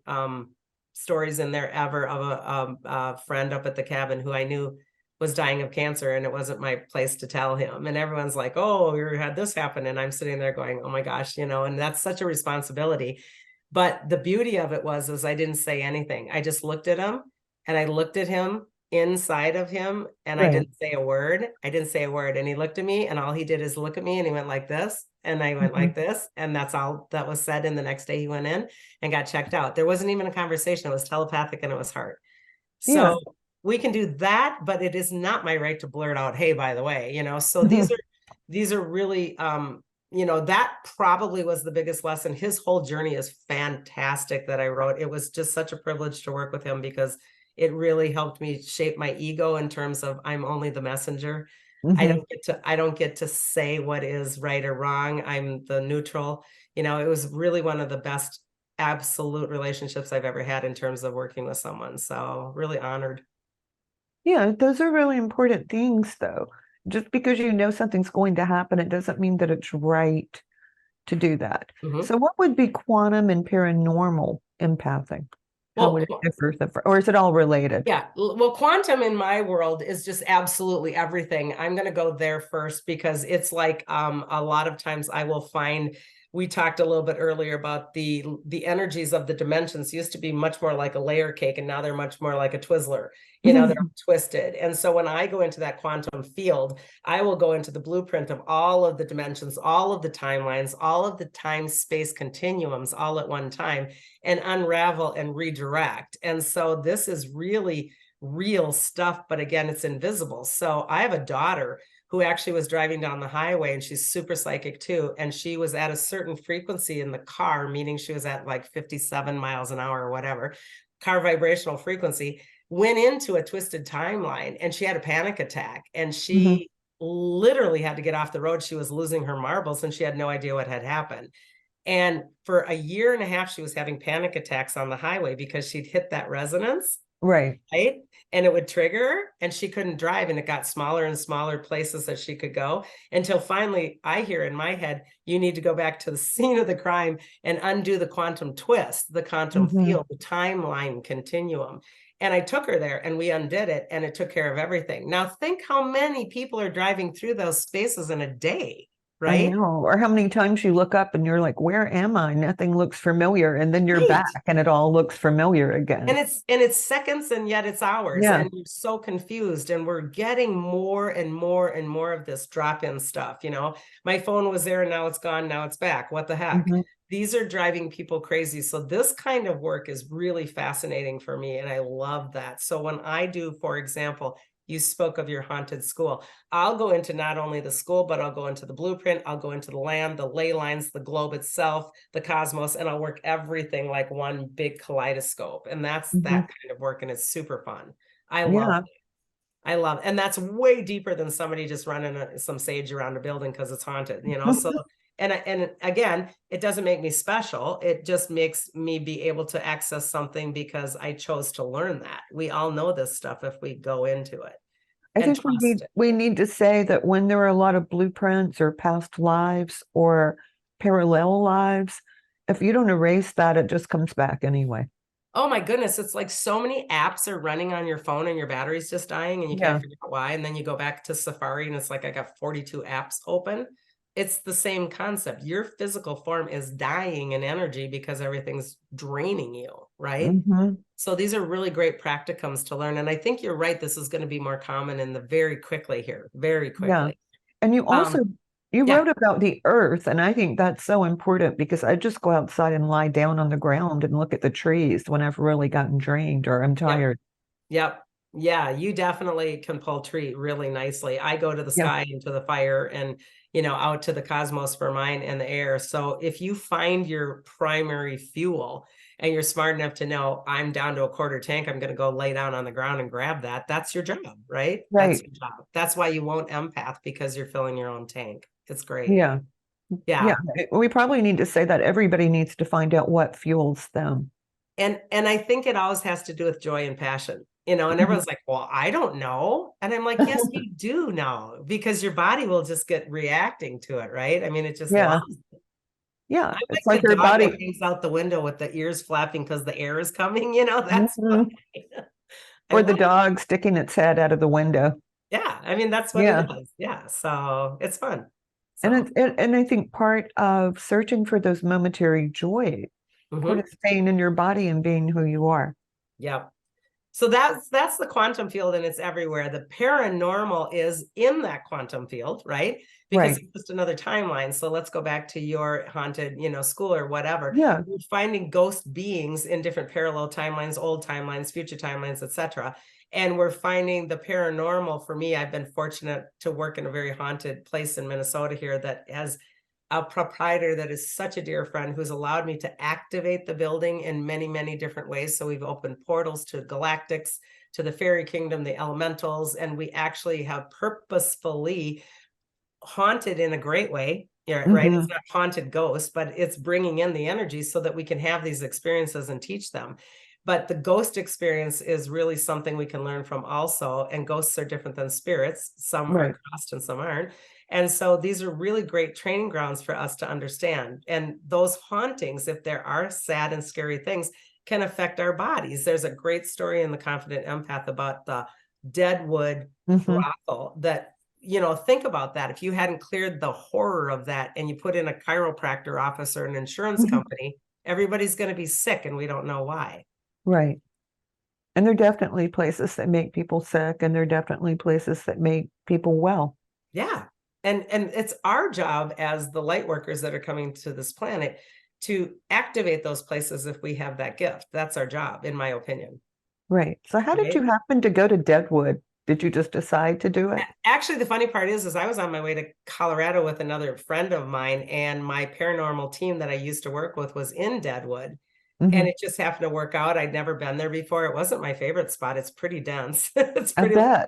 stories in there ever of a friend up at the cabin who I knew was dying of cancer, and it wasn't my place to tell him. And everyone's like, oh, you had this happen. And I'm sitting there going, oh my gosh, and that's such a responsibility. But the beauty of it is I didn't say anything. I just looked at him, and I looked at him inside of him, and I didn't say a word. I didn't say a word. And he looked at me, and all he did is look at me, and he went like this. And I went like this. And that's all that was said. And the next day he went in and got checked out. There wasn't even a conversation. It was telepathic, and it was heart. So we can do that, but it is not my right to blurt out, hey, by the way, so these are really, that probably was the biggest lesson. His whole journey is fantastic that I wrote. It was just such a privilege to work with him because it really helped me shape my ego in terms of I'm only the messenger. I don't get to say what is right or wrong. I'm the neutral. It was really one of the best absolute relationships I've ever had in terms of working with someone. So really honored. Yeah, those are really important things, though. Just because you know something's going to happen, it doesn't mean that it's right to do that. So what would be quantum and paranormal empathing? How would it differ? Or is it all related? Yeah. Well, quantum in my world is just absolutely everything. I'm going to go there first because it's like a lot of times I will find, we talked a little bit earlier about the energies of the dimensions used to be much more like a layer cake, and now they're much more like a Twizzler. They're twisted. And so when I go into that quantum field, I will go into the blueprint of all of the dimensions, all of the timelines, all of the time-space continuums all at one time, and unravel and redirect. And so this is really real stuff, but again, it's invisible. So I have a daughter who actually was driving down the highway, and she's super psychic too. And she was at a certain frequency in the car, meaning she was at like 57 miles an hour or whatever, car vibrational frequency, went into a twisted timeline, and she had a panic attack, and she literally had to get off the road. She was losing her marbles, and she had no idea what had happened. And for a year and a half, she was having panic attacks on the highway because she'd hit that resonance. Right. And it would trigger, and she couldn't drive, and it got smaller and smaller places that she could go until finally I hear in my head, you need to go back to the scene of the crime and undo the quantum twist, the quantum field, the timeline continuum. And I took her there, and we undid it, and it took care of everything. Now think how many people are driving through those spaces in a day. Right? I know. Or how many times you look up and you're like, where am I? Nothing looks familiar. And then you're back and it all looks familiar again. And it's seconds, and yet it's hours. Yeah. And you're so confused. And we're getting more and more and more of this drop-in stuff. My phone was there and now it's gone. Now it's back. What the heck? These are driving people crazy. So this kind of work is really fascinating for me. And I love that. So when I do, for example, you spoke of your haunted school. I'll go into not only the school, but I'll go into the blueprint. I'll go into the land, the ley lines, the globe itself, the cosmos, and I'll work everything like one big kaleidoscope. And that's that kind of work. And it's super fun. I love it. I love it. And that's way deeper than somebody just running some sage around a building because it's haunted, so. And again, it doesn't make me special. It just makes me be able to access something because I chose to learn that. We all know this stuff if we go into it. I think we need to say that when there are a lot of blueprints or past lives or parallel lives, if you don't erase that, it just comes back anyway. Oh my goodness. It's like so many apps are running on your phone and your battery's just dying and you can't figure out why. And then you go back to Safari and it's like, I got 42 apps open. It's the same concept. Your physical form is dying in energy because everything's draining you, right? So these are really great practicums to learn. And I think you're right. This is going to be more common in the very quickly. Yeah. And you also, you wrote about the earth. And I think that's so important because I just go outside and lie down on the ground and look at the trees when I've really gotten drained or I'm tired. Yep. Yeah, you definitely can pull tree really nicely. I go to the sky and to the fire and, out to the cosmos for mine and the air. So if you find your primary fuel and you're smart enough to know I'm down to a quarter tank, I'm going to go lay down on the ground and grab that. That's your job, right? That's your job. That's why you won't empath, because you're filling your own tank. It's great. Yeah. Yeah. We probably need to say that everybody needs to find out what fuels them. And I think it always has to do with joy and passion, and everyone's like, well, I don't know. And I'm like, yes, you do know, because your body will just get reacting to it, right? I mean, it just loves it. Yeah. I'm It's like like the your dog body that hangs out the window with the ears flapping because the air is coming, that's or the dog sticking its head out of the window. Yeah, I mean, that's what it is. Yeah, so it's fun. So. And I think part of searching for those momentary joy, part of staying in your body and being who you are. Yep. So that's the quantum field, and it's everywhere. The paranormal is in that quantum field, right? Because it's just another timeline. So let's go back to your haunted, school or whatever. Yeah. We're finding ghost beings in different parallel timelines, old timelines, future timelines, etc. And we're finding the paranormal. For me, I've been fortunate to work in a very haunted place in Minnesota here that has a proprietor that is such a dear friend, who's allowed me to activate the building in many, many different ways. So we've opened portals to galactics, to the fairy kingdom, the elementals, and we actually have purposefully haunted in a great way. Yeah, right. It's not haunted ghosts, but it's bringing in the energy so that we can have these experiences and teach them. But the ghost experience is really something we can learn from also. And ghosts are different than spirits. Some are crossed and some aren't. And so these are really great training grounds for us to understand. And those hauntings, if there are sad and scary things, can affect our bodies. There's a great story in The Confident Empath about the Deadwood brothel that, think about that. If you hadn't cleared the horror of that and you put in a chiropractor office or an insurance company, everybody's going to be sick and we don't know why. Right. And there are definitely places that make people sick, and there are definitely places that make people well. Yeah. And it's our job as the light workers that are coming to this planet to activate those places if we have that gift. That's our job, in my opinion. Right. So how did you happen to go to Deadwood? Did you just decide to do it? Actually, the funny part is I was on my way to Colorado with another friend of mine, and my paranormal team that I used to work with was in Deadwood. And it just happened to work out. I'd never been there before. It wasn't my favorite spot. It's pretty dense. It's pretty, I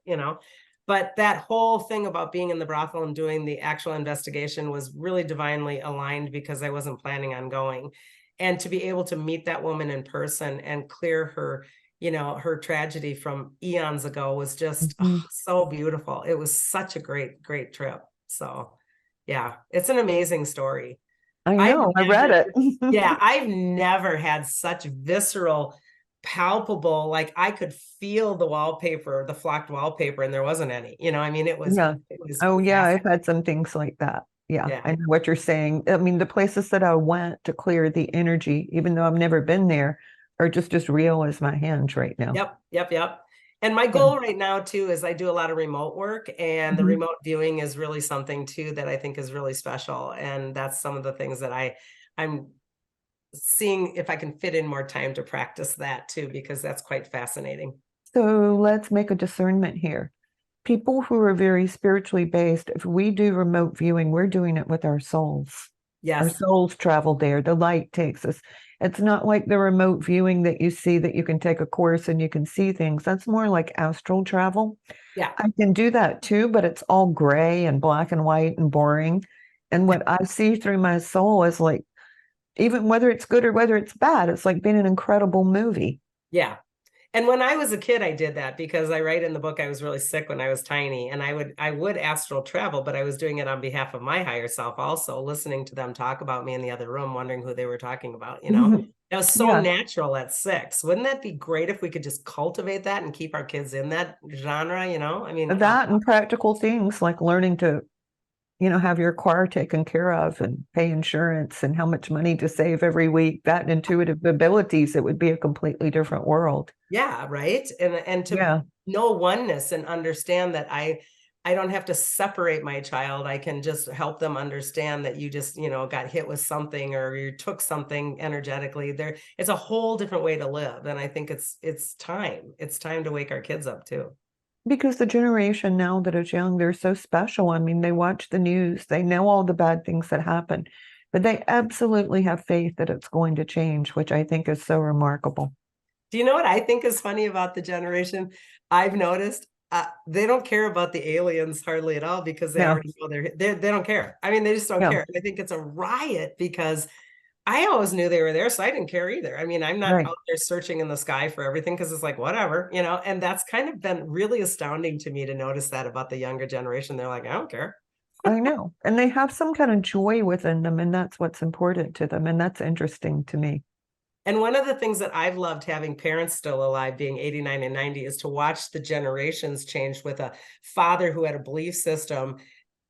bet. But that whole thing about being in the brothel and doing the actual investigation was really divinely aligned, because I wasn't planning on going. And to be able to meet that woman in person and clear her, her tragedy from eons ago was just so beautiful. It was such a great, great trip. So yeah, it's an amazing story. I know, I read it. Yeah, I've never had such visceral, palpable, like I could feel the wallpaper, the flocked wallpaper, and there wasn't any, I mean, it was. Oh yeah, I've had some things like that. Yeah, I know what you're saying. I mean, the places that I went to clear the energy, even though I've never been there, are just as real as my hands right now. Yep. And my goal right now too is I do a lot of remote work, and the remote viewing is really something too that I think is really special. And that's some of the things that I'm seeing if I can fit in more time to practice that too, because that's quite fascinating. So let's make a discernment here. People who are very spiritually based, if we do remote viewing, we're doing it with our souls. Yes. Our souls travel there. The light takes us. It's not like the remote viewing that you see that you can take a course and you can see things. That's more like astral travel. Yeah. I can do that too, but it's all gray and black and white and boring. And what I see through my soul is like, even whether it's good or whether it's bad, it's like being an incredible movie. Yeah. And when I was a kid, I did that because I write in the book I was really sick when I was tiny, and I would astral travel, but I was doing it on behalf of my higher self, also listening to them talk about me in the other room, wondering who they were talking about, That was so natural at 6. Wouldn't that be great if we could just cultivate that and keep our kids in that genre, I mean, that and practical things like learning to, have your car taken care of and pay insurance and how much money to save every week, that intuitive abilities, it would be a completely different world. Yeah, right. And to know oneness and understand that I don't have to separate my child. I can just help them understand that you just, got hit with something or you took something energetically there. It's a whole different way to live. And I think it's time. It's time to wake our kids up too. Because the generation now that is young, they're so special. I mean, they watch the news, they know all the bad things that happen, but they absolutely have faith that it's going to change, which I think is so remarkable. Do you know what I think is funny about the generation? I've noticed they don't care about the aliens hardly at all because they already know they don't care. I mean, they just don't care. And I think it's a riot because I always knew they were there, so I didn't care either. I mean, I'm not out there searching in the sky for everything because it's like, whatever, you know, and that's kind of been really astounding to me to notice that about the younger generation. They're like, I don't care. I know. And they have some kind of joy within them, and that's what's important to them. And that's interesting to me. And one of the things that I've loved having parents still alive, being 89 and 90, is to watch the generations change with a father who had a belief system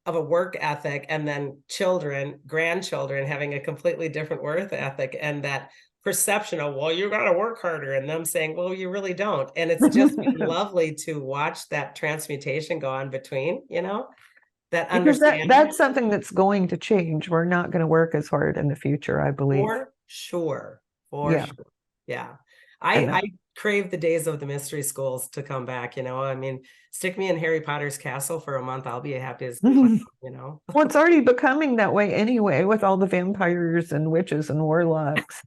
of a work ethic, and then children, grandchildren having a completely different work ethic, and that perception of, well, you got to work harder, and them saying, well, you really don't. And it's just been lovely to watch that transmutation go on between, you know, that understanding. That's something that's going to change. We're not going to work as hard in the future, I believe. For sure. For sure. Yeah. I crave the days of the mystery schools to come back, you know. I mean, stick me in Harry Potter's castle for a month, I'll be happy as you know. Well, it's already becoming that way anyway, with all the vampires and witches and warlocks.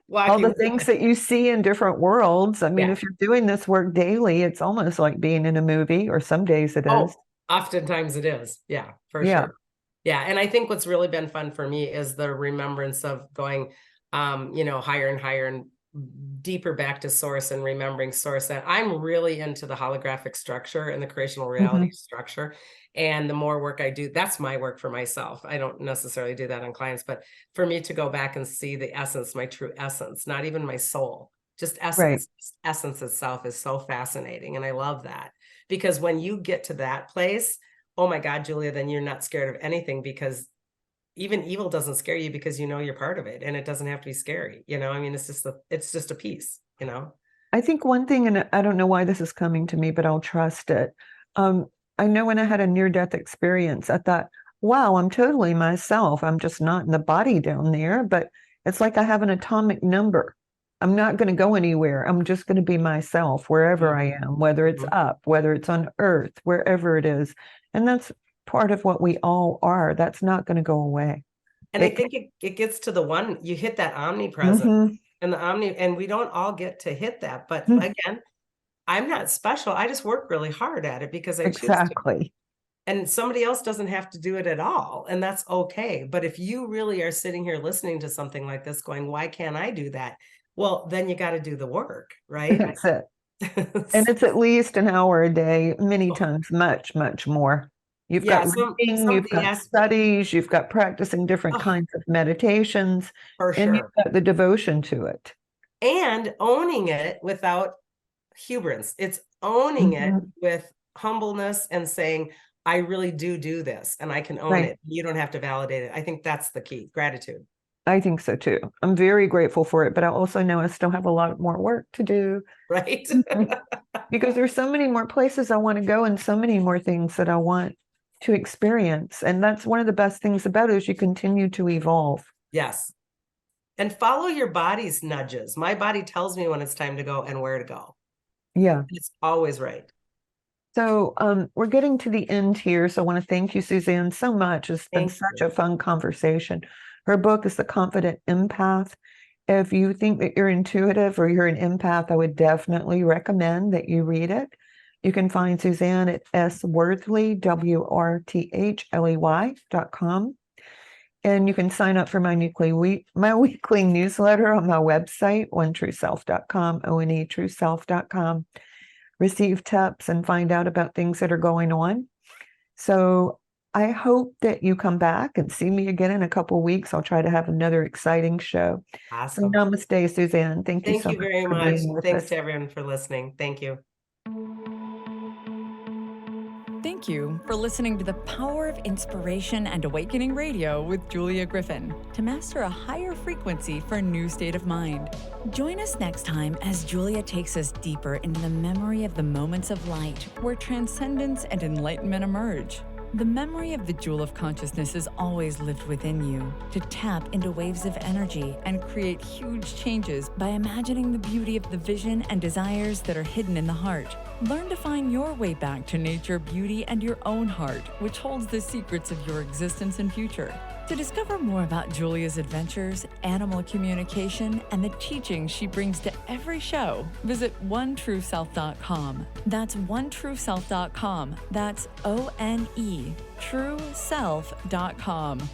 All the things that you see in different worlds. I mean, if you're doing this work daily, it's almost like being in a movie, or some days it is. Oftentimes it is. Yeah, for sure. Yeah. And I think what's really been fun for me is the remembrance of going you know, higher and higher and deeper back to source, and remembering source. And I'm really into the holographic structure and the creational reality structure. And the more work I do, that's my work for myself. I don't necessarily do that on clients, but for me to go back and see the essence, my true essence, not even my soul, just essence, essence itself is so fascinating. And I love that, because when you get to that place, oh my God, Julia, then you're not scared of anything, because even evil doesn't scare you because you know you're part of it, and it doesn't have to be scary. You know, I mean, it's just a piece, you know. I think one thing, and I don't know why this is coming to me, but I'll trust it. I know when I had a near-death experience, I thought, wow, I'm totally myself. I'm just not in the body down there, but it's like I have an atomic number. I'm not going to go anywhere. I'm just going to be myself wherever I am, whether it's up, whether it's on earth, wherever it is. And that's part of what we all are. That's not going to go away. And I think it gets to the one, you hit that omnipresent and the and we don't all get to hit that. But again, I'm not special. I just work really hard at it because I choose to. And somebody else doesn't have to do it at all. And that's okay. But if you really are sitting here listening to something like this going, why can't I do that? Well, then you got to do the work, right? That's it. And it's at least an hour a day, many times, much, much more. You've got reading, you've got studies, you've got practicing different kinds of meditations, and you've got the devotion to it. And owning it without hubris. It's owning it with humbleness and saying, I really do this, and I can own it. You don't have to validate it. I think that's the key. Gratitude. I think so too. I'm very grateful for it, but I also know I still have a lot more work to do. Right. Because there's so many more places I want to go, and so many more things that I want to experience. And that's one of the best things about it, is you continue to evolve. Yes. And follow your body's nudges. My body tells me when it's time to go and where to go. Yeah. It's always right. So we're getting to the end here. So I want to thank you, Suzanne, so much. It's been such a fun conversation. Her book is The Confident Empath. If you think that you're intuitive or you're an empath, I would definitely recommend that you read it. You can find Suzanne at sworthley, WRTHLEY.com. And you can sign up for my weekly newsletter on my website, onetrueself.com, onetrueself.com. Receive tips and find out about things that are going on. So I hope that you come back and see me again in a couple of weeks. I'll try to have another exciting show. Awesome. So namaste, Suzanne. Thank you so much. Thank you very much. Thanks to everyone for listening. Thank you. Thank you for listening to The Power of Inspiration and Awakening Radio with Julia Griffin, to master a higher frequency for a new state of mind. Join us next time as Julia takes us deeper into the memory of the moments of light where transcendence and enlightenment emerge. The memory of the jewel of consciousness is always lived within you, to tap into waves of energy and create huge changes by imagining the beauty of the vision and desires that are hidden in the heart. Learn to find your way back to nature, beauty, and your own heart, which holds the secrets of your existence and future. To discover more about Julia's adventures, animal communication, and the teachings she brings to every show, visit onetrueself.com. That's onetrueself.com. That's ONE, trueself.com.